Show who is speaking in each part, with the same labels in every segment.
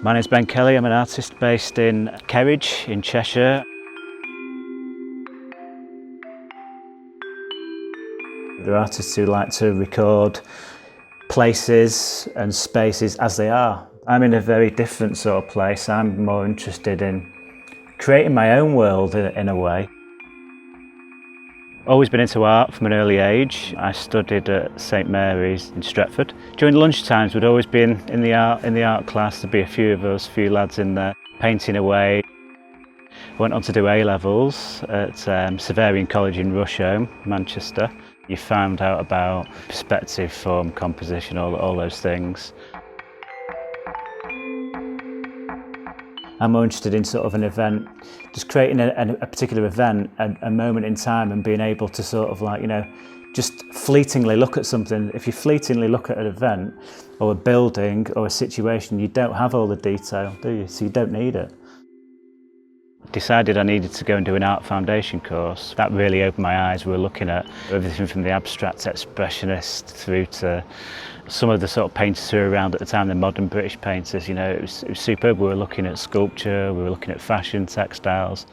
Speaker 1: My name's Ben Kelly, I'm an artist based in Kerridge in Cheshire. There are artists who like to record places and spaces as they are. I'm in a very different sort of place. I'm more interested in creating my own world in a way. Always been into art from an early age. I studied at St Mary's in Stretford. During lunchtimes we'd always be in the art class. There'd be a few of us, a few lads in there, painting away. I went on to do A-levels at Savarian College in Rusholme, Manchester. You found out about perspective, form, composition, all those things. I'm more interested in sort of an event, just creating a particular event, a moment in time, and being able to sort of like, just fleetingly look at something. If you fleetingly look at an event or a building or a situation, you don't have all the detail, do you? So you don't need it. Decided I needed to go and do an art foundation course. That really opened my eyes. We were looking at everything from the abstract expressionist through to some of the sort of painters who were around at the time, the modern British painters. It was superb. We were looking at sculpture, we were looking at fashion, textiles.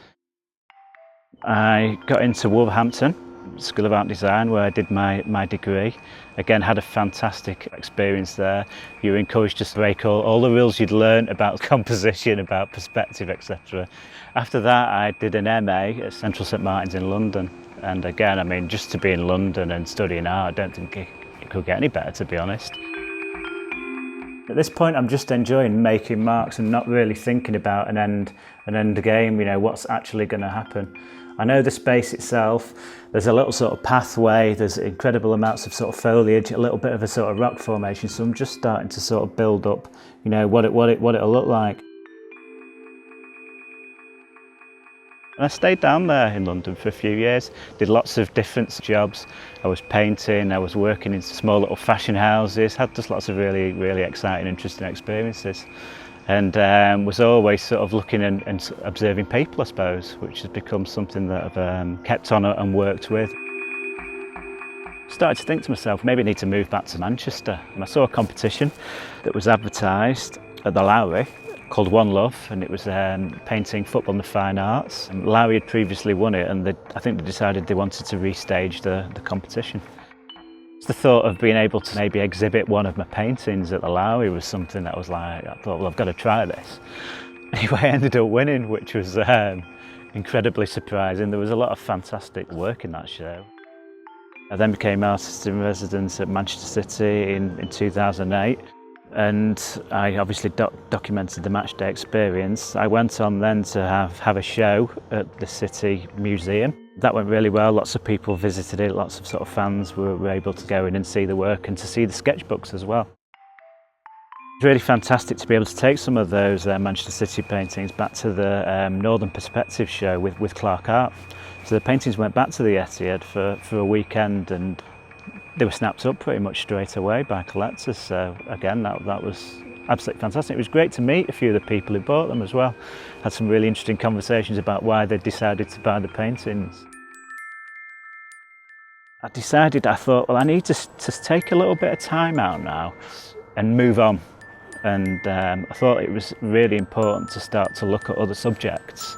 Speaker 1: I got into Wolverhampton School of Art and Design, where I did my degree. Again, had a fantastic experience there. You were encouraged to break all the rules you'd learned about composition, about perspective, etc. After that, I did an MA at Central St Martin's in London. And again, I mean, just to be in London and studying art, I don't think it could get any better, to be honest. At this point, I'm just enjoying making marks and not really thinking about an end game, what's actually going to happen. I know the space itself, there's a little sort of pathway, there's incredible amounts of sort of foliage, a little bit of a sort of rock formation, so I'm just starting to sort of build up, what it'll look like. And I stayed down there in London for a few years, did lots of different jobs. I was painting, I was working in small little fashion houses, had just lots of really, really exciting, interesting experiences. And was always sort of looking and observing people, I suppose, which has become something that I've kept on and worked with. Started to think to myself, maybe I need to move back to Manchester. And I saw a competition that was advertised at the Lowry called One Love, and it was painting football and the fine arts. And Lowry had previously won it, and I think they decided they wanted to restage the competition. The thought of being able to maybe exhibit one of my paintings at the Lowry was something that was like, I thought, well, I've got to try this. Anyway, I ended up winning, which was incredibly surprising. There was a lot of fantastic work in that show. I then became artist in residence at Manchester City in 2008. And I obviously documented the matchday experience. I went on then to have a show at the City Museum. That went really well, lots of people visited it, lots of sort of fans were able to go in and see the work and to see the sketchbooks as well. It's really fantastic to be able to take some of those Manchester City paintings back to the Northern Perspective show with Clark Art. So the paintings went back to the Etihad for a weekend, and they were snapped up pretty much straight away by collectors. So again, that was absolutely fantastic. It was great to meet a few of the people who bought them as well. Had some really interesting conversations about why they decided to buy the paintings. I thought, well, I need to take a little bit of time out now and move on. And I thought it was really important to start to look at other subjects.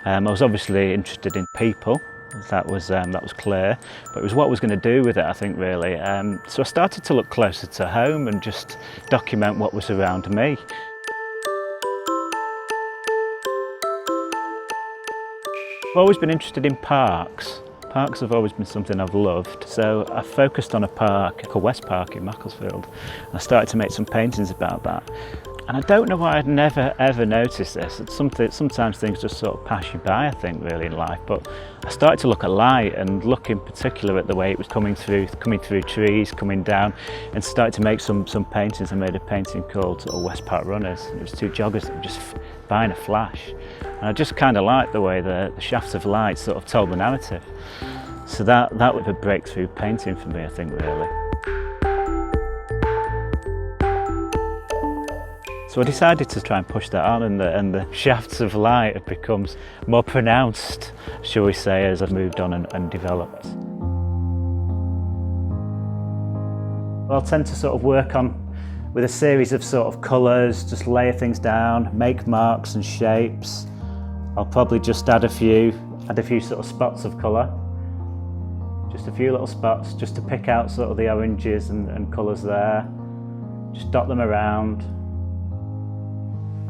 Speaker 1: I was obviously interested in people. That was clear, but it was what I was going to do with it, I think, really. So I started to look closer to home and just document what was around me. I've always been interested in parks. Parks have always been something I've loved, so I focused on a park called West Park in Macclesfield. I started to make some paintings about that. And I don't know why I'd never ever noticed this. Sometimes things just sort of pass you by, I think, really, in life. But I started to look at light and look in particular at the way it was coming through trees, coming down, and started to make some paintings. I made a painting called West Park Runners. It was two joggers that were just buying a flash. And I just kind of liked the way the shafts of light sort of told the narrative. So that was a breakthrough painting for me, I think, really. So I decided to try and push that on, and the shafts of light have become more pronounced, shall we say, as I've moved on and developed. I'll tend to sort of work on with a series of sort of colours, just layer things down, make marks and shapes. I'll probably just add a few sort of spots of colour. Just a few little spots, just to pick out sort of the oranges and colours there. Just dot them around.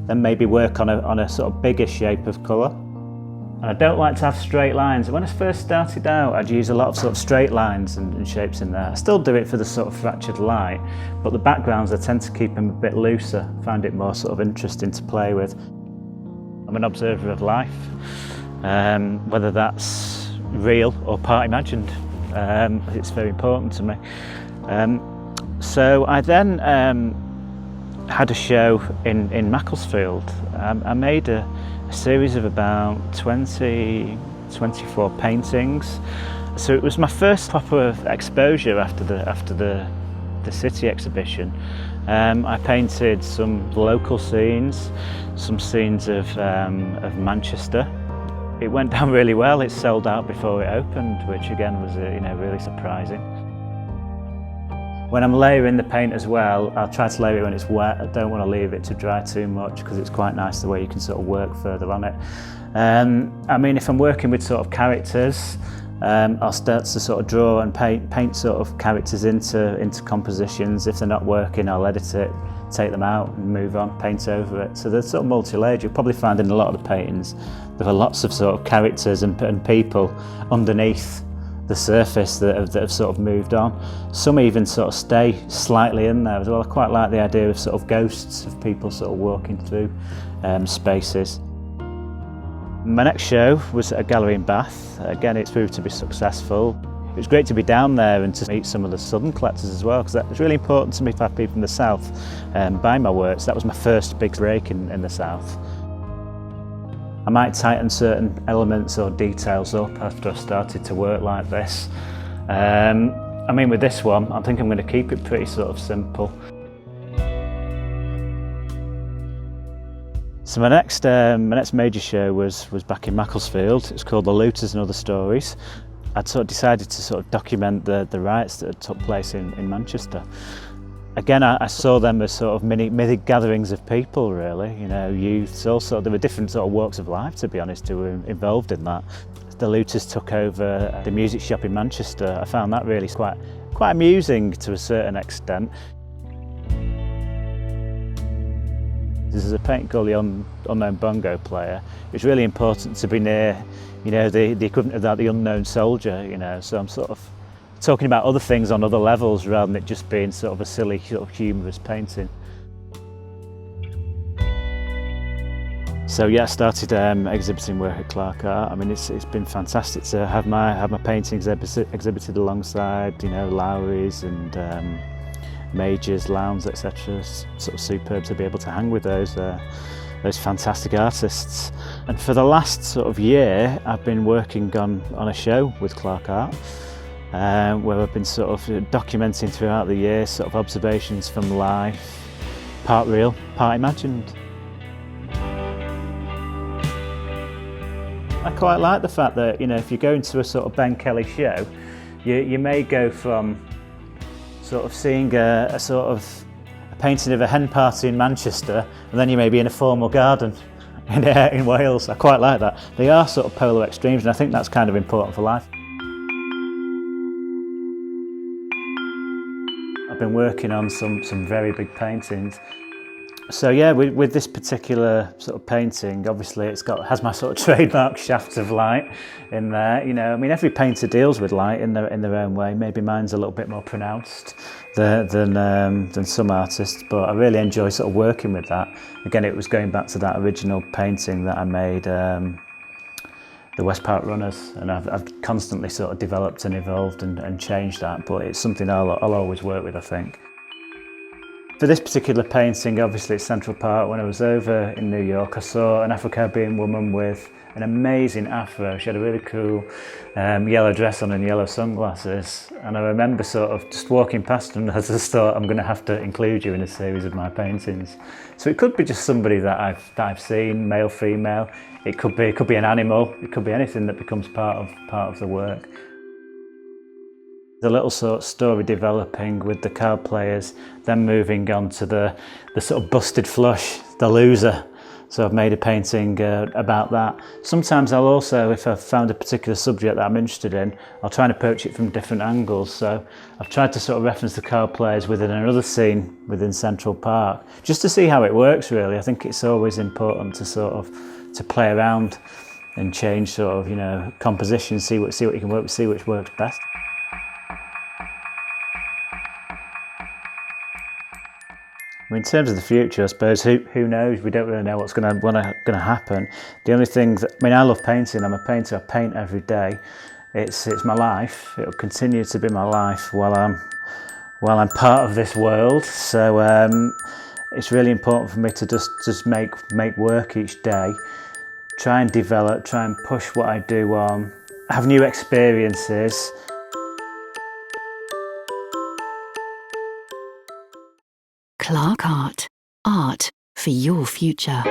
Speaker 1: Then maybe work on a sort of bigger shape of colour. And I don't like to have straight lines. When I first started out, I'd use a lot of sort of straight lines and shapes in there. I still do it for the sort of fractured light, but the backgrounds, I tend to keep them a bit looser. I find it more sort of interesting to play with. I'm an observer of life, whether that's real or part imagined. It's very important to me. So I then had a show in Macclesfield. I made a series of about 24 paintings. So it was my first proper exposure after the city exhibition. I painted some local scenes, some scenes of Manchester. It went down really well. It sold out before it opened, which again was really surprising. When I'm layering the paint as well, I'll try to layer it when it's wet. I don't want to leave it to dry too much because it's quite nice the way you can sort of work further on it. I mean, if I'm working with sort of characters, I'll start to sort of draw and paint sort of characters into compositions. If they're not working, I'll edit it, take them out and move on, paint over it. So they're sort of multi-layered. You'll probably find in a lot of the paintings there are lots of sort of characters and people underneath the surface that have sort of moved on. Some even sort of stay slightly in there as well. I quite like the idea of sort of ghosts of people sort of walking through spaces. My next show was at a gallery in Bath. Again, it's proved to be successful. It was great to be down there and to meet some of the southern collectors as well, because that was really important to me to have people from the south buy my works. That was my first big break in the south. I might tighten certain elements or details up after I've started to work like this. I mean, with this one, I think I'm going to keep it pretty sort of simple. So my next major show was back in Macclesfield. It's called The Looters and Other Stories. I'd sort of decided to sort of document the riots that had took place in Manchester. Again, I saw them as sort of mini gatherings of people, really. You know, youths, also there were different sort of walks of life, to be honest, who were involved in that. The Looters took over the music shop in Manchester. I found that really quite amusing to a certain extent. There's a painting called The Unknown Bongo Player. It's really important to be near, you know, the equivalent of that, the unknown soldier, you know. So I'm sort of talking about other things on other levels rather than it just being sort of a silly, sort of humorous painting. So yeah, I started exhibiting work at Clark Art. I mean, it's been fantastic to have my paintings exhibited alongside, you know, Lowry's and Majors, Lowndes, etc. Sort of superb to be able to hang with those fantastic artists. And for the last sort of year, I've been working on a show with Clark Art, where I've been sort of documenting throughout the year sort of observations from life, part real, part imagined. I quite like the fact that, you know, if you go into a sort of Ben Kelly show, you may go from sort of seeing a painting of a hen party in Manchester, and then you may be in a formal garden in Wales. I quite like that. They are sort of polar extremes, and I think that's kind of important for life. I've been working on some very big paintings. So yeah, with this particular sort of painting, obviously has my sort of trademark shafts of light in there. You know, I mean, every painter deals with light in their own way. Maybe mine's a little bit more pronounced than some artists, but I really enjoy sort of working with that. Again, it was going back to that original painting that I made, the West Park Runners, and I've constantly sort of developed and evolved and changed that, but it's something I'll always work with, I think. For this particular painting, obviously it's Central Park. When I was over in New York, I saw an Afro-Caribbean woman with an amazing afro. She had a really cool yellow dress on and yellow sunglasses. And I remember sort of just walking past and I just thought, I'm going to have to include you in a series of my paintings. So it could be just somebody that I've seen, male, female. It could be an animal. It could be anything that becomes part of the work. The little sort of story developing with the card players, then moving on to the sort of busted flush, the loser. So I've made a painting about that. Sometimes I'll also, if I've found a particular subject that I'm interested in, I'll try and approach it from different angles. So I've tried to sort of reference the card players within another scene within Central Park, just to see how it works really. I think it's always important to sort of to play around and change sort of, you know, composition, see what you can work with, see which works best. In terms of the future, I suppose, who knows? We don't really know what's going to happen. The only thing that, I mean, I love painting. I'm a painter. I paint every day. It's my life. It'll continue to be my life while I'm part of this world. So it's really important for me to just make work each day. Try and develop. Try and push what I do on. Have new experiences.
Speaker 2: Clark Art. Art for your future.